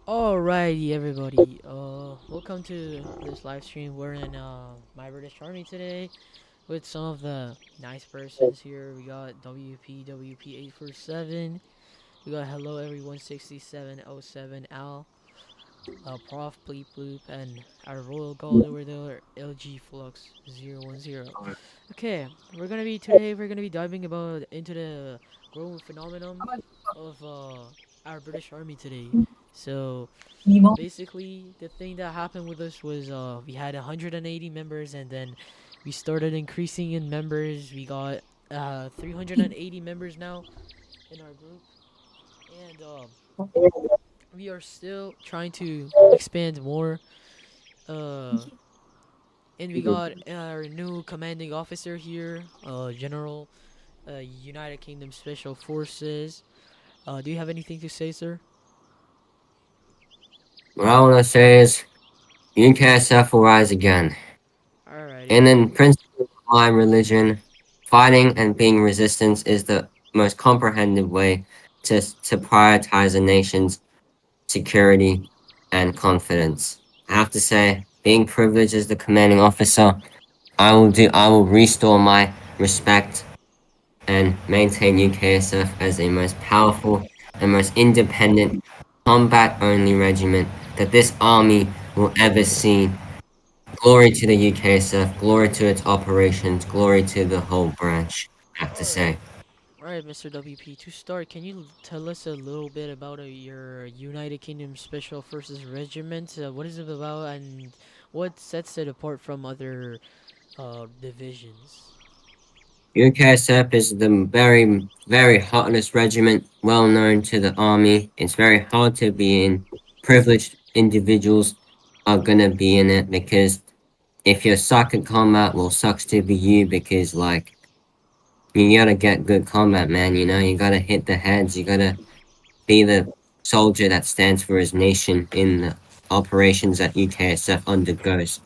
Alrighty, everybody. Welcome to this live stream. We're in my British Army today with some of the nice persons here. We got WP 847. We got Hello Everyone 6707 Al, Prof Bleep Bloop, and our Royal Guard over there LG Flux 010. Okay, we're gonna be diving about into the growing phenomenon of our British Army today. So basically the thing that happened with us was we had 180 members, and then we started increasing in members. We got 380 members now in our group, and we are still trying to expand more. uh and we got our new commanding officer here, General, United Kingdom Special Forces. Do you have anything to say, sir? What I want to say is UKSF will rise again. Alrighty. And in principle of my religion, fighting and being resistance is the most comprehensive way to prioritize a nation's security and confidence. I have to say, being privileged as the commanding officer, I will restore my respect and maintain UKSF as the most powerful and most independent combat only regiment that this army will ever see. Glory to the UKSF, glory to its operations, glory to the whole branch, I have to Alright. say. Alright, Mr. WP. To start, can you tell us a little bit about your United Kingdom Special Forces Regiment? What is it about, and what sets it apart from other divisions? UKSF is the very, very hottest regiment, well known to the army. It's very hard to be in. Privileged individuals are gonna be in it because if you suck at combat, well, sucks to be you because, like, you gotta get good combat, man, you know? You gotta hit the heads, you gotta be the soldier that stands for his nation in the operations that UKSF undergoes.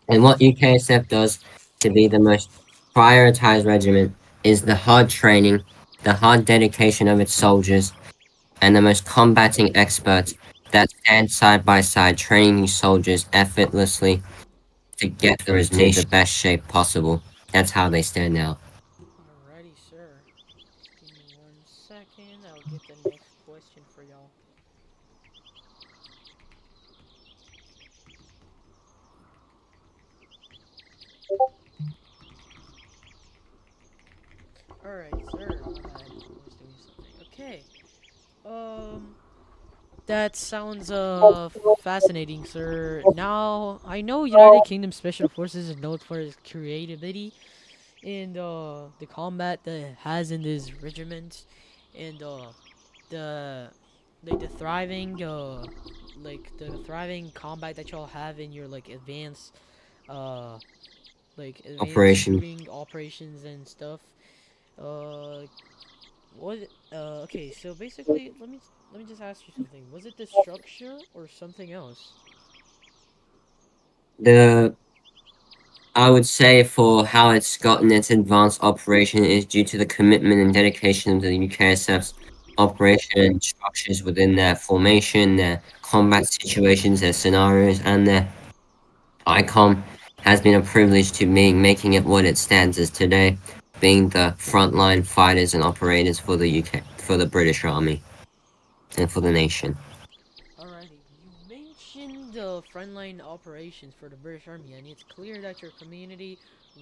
And what UKSF does to be the most prioritized regiment is the hard training, the hard dedication of its soldiers, and the most combating experts that stand side by side training these soldiers effortlessly to get them into the best shape possible. That's how they stand out. Alrighty, sir. Just give me 1 second. I'll get the next question for y'all. Alright, sir. My bad. I was doing something. Okay. Um, that sounds fascinating, sir. Now I know United Kingdom Special Forces is known for its creativity and the combat that it has in this regiment, and the the thriving the thriving combat that y'all have in your uh advanced Operation. shooting operations and stuff. Uh, what? Okay. So basically, let me just ask you something. Was it the structure or something else? The I would say for how it's gotten its advanced operation is due to the commitment and dedication of the UKSF's operation structures within their formation, their combat situations, their scenarios, and their ICOM has been a privilege to me, making it what it stands as today, being the frontline fighters and operators for the UK, for the British Army, and for the nation. Alrighty, you mentioned the frontline operations for the British Army, and it's clear that your community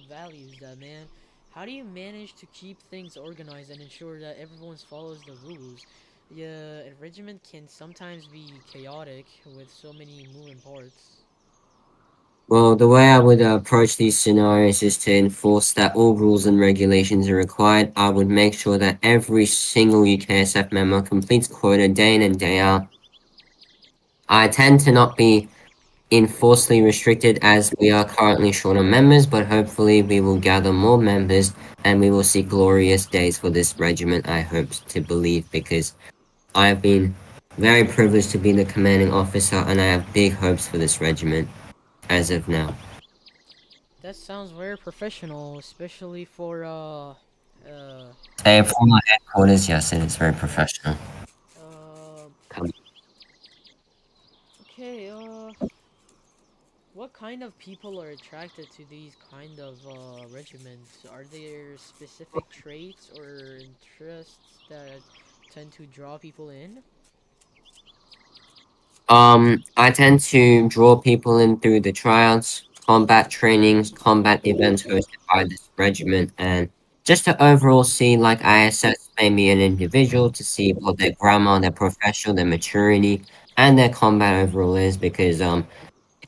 values that, man. How do you manage to keep things organized and ensure that everyone follows the rules? Yeah, a regiment can sometimes be chaotic with so many moving parts. Well, the way I would approach these scenarios is to enforce that all rules and regulations are required. I would make sure that every single UKSF member completes quota day in and day out. I tend to not be enforcedly restricted as we are currently short on members, but hopefully we will gather more members and we will see glorious days for this regiment, I hope to believe, because I have been very privileged to be the commanding officer and I have big hopes for this regiment as of now. That sounds very professional, especially for For my headquarters, yes, it is very professional. uh Come kind of people are attracted to these kind of regiments? Are there specific traits or interests that tend to draw people in? I tend to draw people in through the tryouts, combat trainings, combat events hosted by this regiment, and just to overall see, like, I assess maybe an individual to see what their grammar, their professional, their maturity, and their combat overall is, because,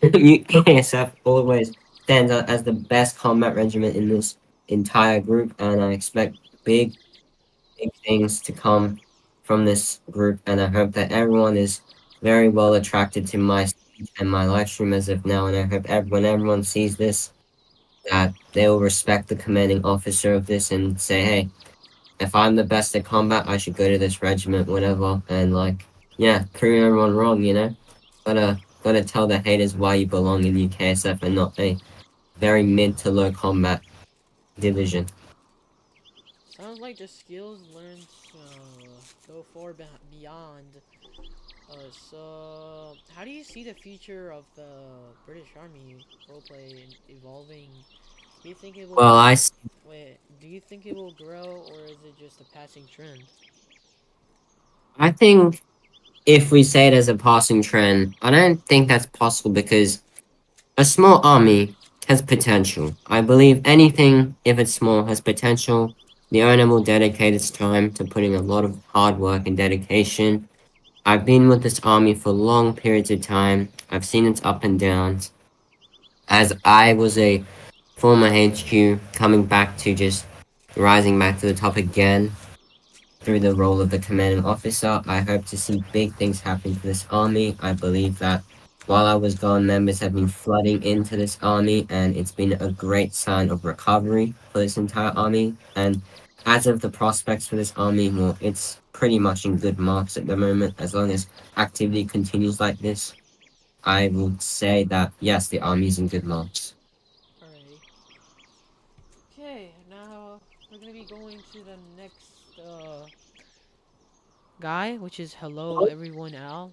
UKSF always stands out as the best combat regiment in this entire group, and I expect big big things to come from this group, and I hope that everyone is very well attracted to my speech and my live stream as of now, and I hope when everyone sees this, that they will respect the commanding officer of this and say, hey, if I'm the best at combat, I should go to this regiment, whatever, and like, yeah, prove everyone wrong, you know? Gotta tell the haters why you belong in UKSF and not a very mid to low combat division. Sounds like the skills learned go far beyond us. How do you see the future of the British Army roleplay evolving? Do you think it Well, will wait? Do you think it will grow, or is it just a passing trend? I think if we say it as a passing trend, I don't think that's possible because a small army has potential. I believe anything, if it's small, has potential. The owner will dedicate its time to putting a lot of hard work and dedication. I've been with this army for long periods of time. I've seen its up and downs. As I was a former HQ coming back to just rising back to the top again, through the role of the commanding officer, I hope to see big things happen to this army. I believe that while I was gone, members have been flooding into this army, and it's been a great sign of recovery for this entire army. And as of the prospects for this army, well, it's pretty much in good marks at the moment. As long as activity continues like this, I would say that yes, the army is in good marks. Alrighty. Okay, now we're gonna be going to the next guy, which is hello everyone, Al.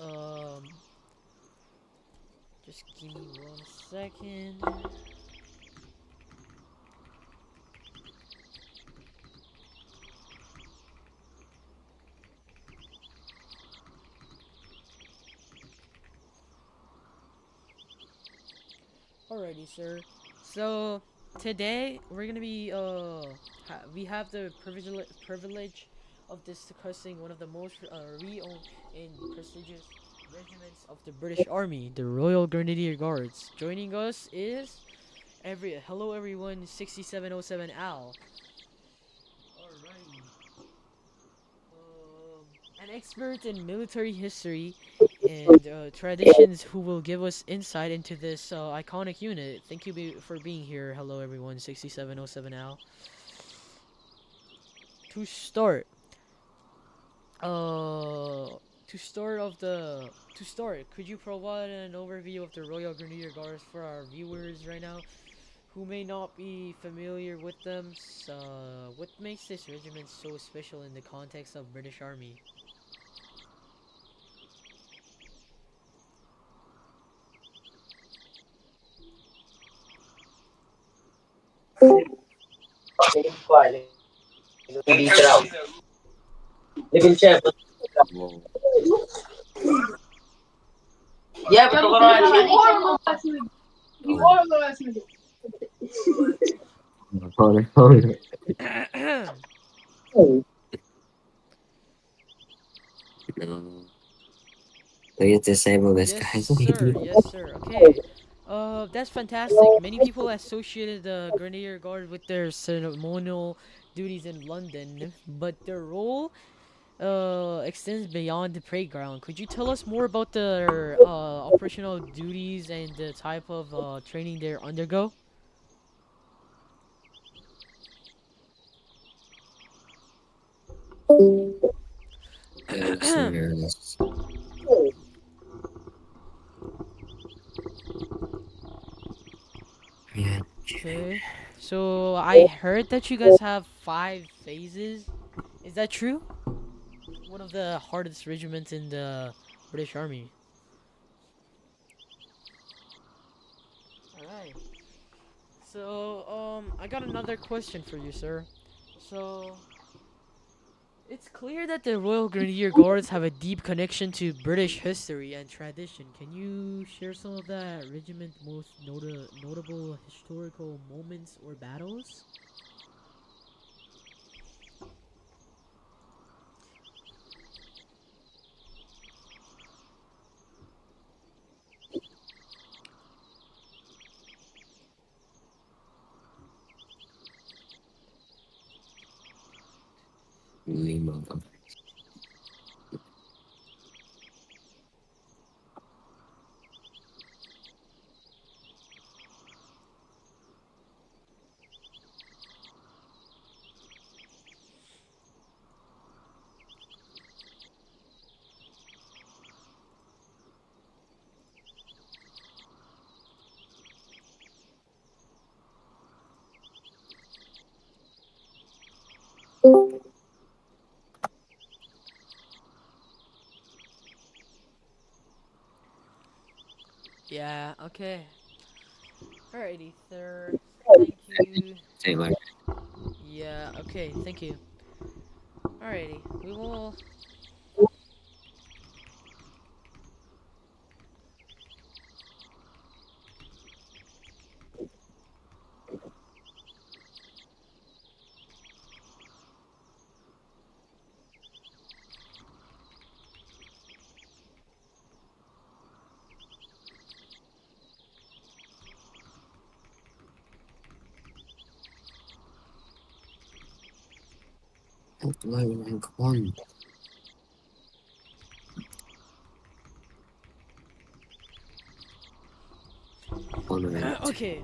Um, just give me 1 second. Alrighty, sir. So today we're gonna be we have the privilege of discussing one of the most renowned and prestigious regiments of the British Army, the Royal Grenadier Guards. Joining us is hello everyone, 6707 Al. Alrighty. An expert in military history and traditions who will give us insight into this iconic unit. Thank you for being here. Hello, everyone. 6707 Al. To start, to start, could you provide an overview of the Royal Grenadier Guards for our viewers right now, who may not be familiar with them? What makes this regiment so special in the context of British Army? No. Please disable this, Yes, guys. sir. Yes, sir. Okay. That's fantastic. Many people associated the Grenadier Guard with their ceremonial duties in London, but their role extends beyond the parade ground. Could you tell us more about their operational duties and the type of training they undergo? Yeah. Okay. So I heard that you guys have 5 phases. Is that true? One of the hardest regiments in the British Army. So, I got another question for you, sir. So, it's clear that the Royal Grenadier Guards have a deep connection to British history and tradition. Can you share some of that regiment's most notable historical moments or battles? Lima. Yeah, okay. Alrighty, sir. Thank you. Say like Yeah, okay, thank you. Alrighty, we will. low rank one. Honorate. Okay,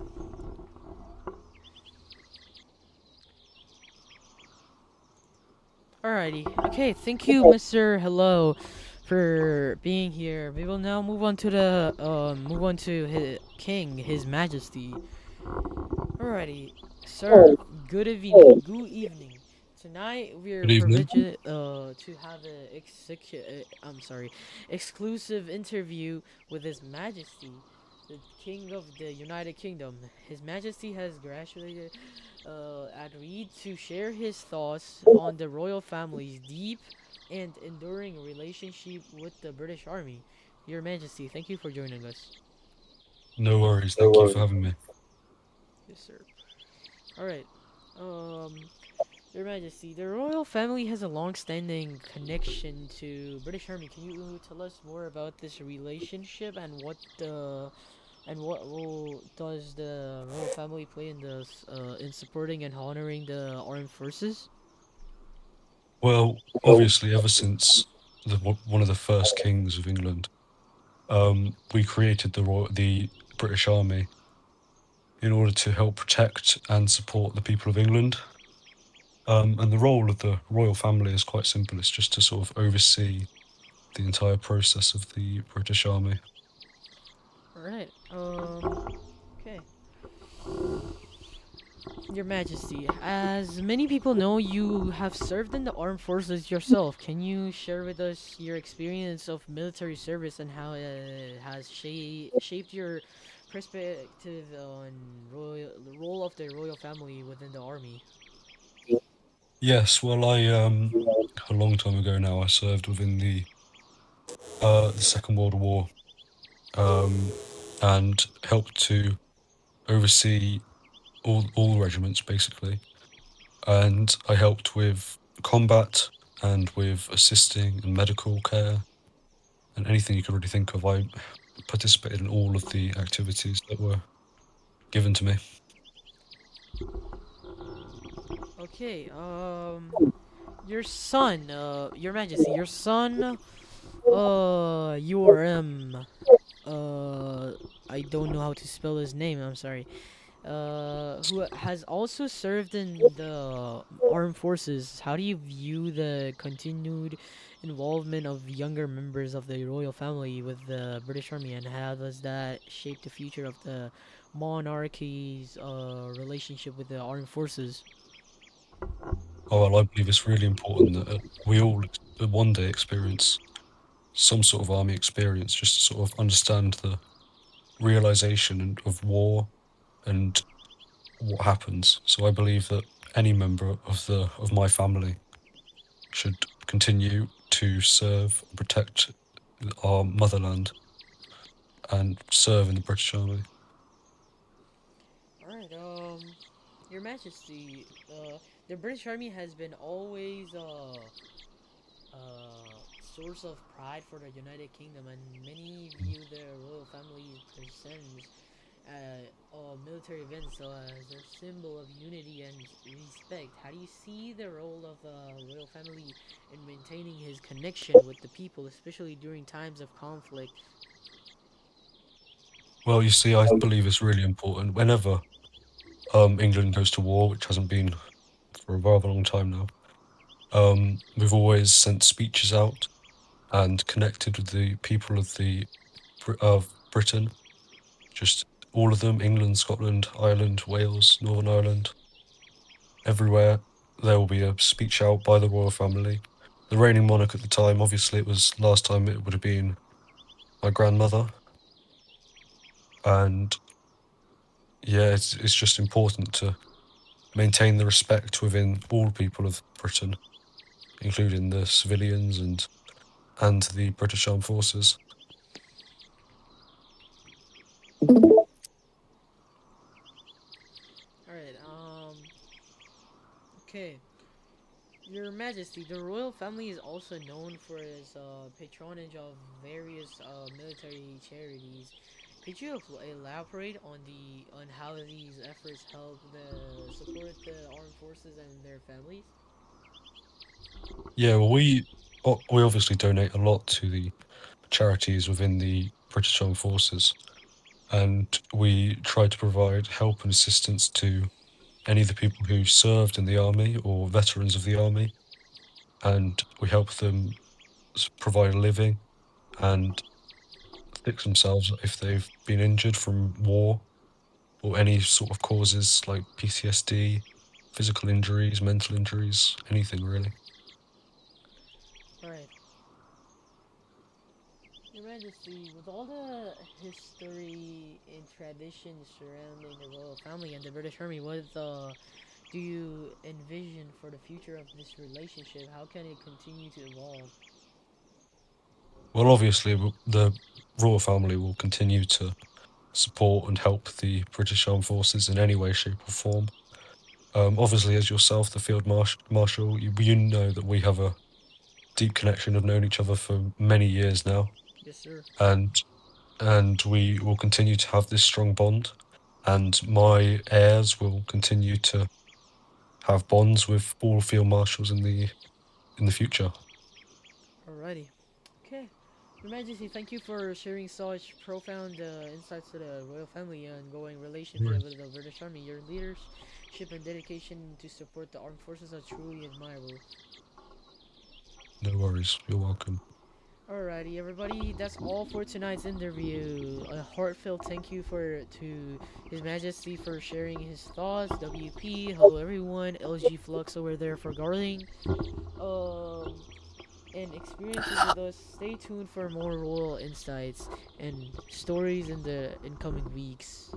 alrighty. Okay, thank you, Mr. Hello, for being here. We will now move on to his King, His Majesty. Alrighty, sir. Good evening. Good evening. Tonight we are Good evening. privileged to have exclusive interview with His Majesty, the King of the United Kingdom. His Majesty has gradually agreed to share his thoughts on the royal family's deep and enduring relationship with the British Army. Your Majesty, thank you for joining us. No worries. Thank you for having me. Yes, sir. All right. Um, Your Majesty, the royal family has a long-standing connection to British Army. Can you tell us more about this relationship and what role does the royal family play in supporting and honoring the armed forces? Well, obviously, ever since one of the first kings of England, we created the British Army in order to help protect and support the people of England. And the role of the royal family is quite simple. It's just to sort of oversee the entire process of the British Army. All right. Okay. Your Majesty, as many people know, you have served in the armed forces yourself. Can you share with us your experience of military service and how it has shaped your perspective on the role of the royal family within the army? Yes, well, a long time ago now, I served within the Second World War, um, and helped to oversee all regiments basically, and I helped with combat and with assisting and medical care and anything you could really think of. I participated in all of the activities that were given to me. Okay. Your son, Your Majesty, your son, URM, uh, I don't know how to spell his name. I'm sorry. Who has also served in the armed forces. How do you view the continued involvement of younger members of the royal family with the British Army, and how does that shape the future of the monarchy's relationship with the armed forces? Oh, well, I believe it's really important that we all one day experience some sort of army experience, just to sort of understand the realization of war and what happens. So I believe that any member of my family should continue to serve and protect our motherland and serve in the British Army. All right. Your Majesty, the British Army has been always source of pride for the United Kingdom, and many view the royal family's presence at military events as a symbol of unity and respect. How do you see the role of the royal family in maintaining his connection with the people, especially during times of conflict? Well, you see, I believe it's really important whenever England goes to war, which hasn't been for a rather long time now. We've always sent speeches out and connected with the people of Britain, just all of them, England, Scotland, Ireland, Wales, Northern Ireland, everywhere. There will be a speech out by the royal family. The reigning monarch at the time, obviously, it was last time it would have been my grandmother, and yeah, it's just important to maintain the respect within all people of Britain, including the civilians and the British Armed Forces. All right. Okay. Your Majesty, the royal family is also known for its patronage of various military charities. Could you elaborate on how these efforts help the support the armed forces and their families? Yeah, well, we obviously donate a lot to the charities within the British Armed Forces, and we try to provide help and assistance to any of the people who served in the army or veterans of the army, and we help them provide a living and fix themselves if they've been injured from war or any sort of causes like PTSD, physical injuries, mental injuries, anything really. All right. Your Majesty, with all the history and traditions surrounding the royal family and the British Army, what do you envision for the future of this relationship? How can it continue to evolve? Well, obviously, the royal family will continue to support and help the British Armed Forces in any way, shape, or form. Obviously, as yourself, the Field Marshal, you know that we have a deep connection. Have known each other for many years now, Yes, sir. and we will continue to have this strong bond. And my heirs will continue to have bonds with all field marshals in the future. Alrighty. Okay. Your Majesty, thank you for sharing such profound insights to the royal family and ongoing relationship Right. with the British Army. Your leadership and dedication to support the armed forces are truly admirable. No worries. You're welcome. Alrighty, everybody, that's all for tonight's interview. A heartfelt thank you to His Majesty for sharing his thoughts. WP, hello everyone. LG Flux over there for guarding. Um, and experiences with us. Stay tuned for more royal insights and stories in the incoming weeks.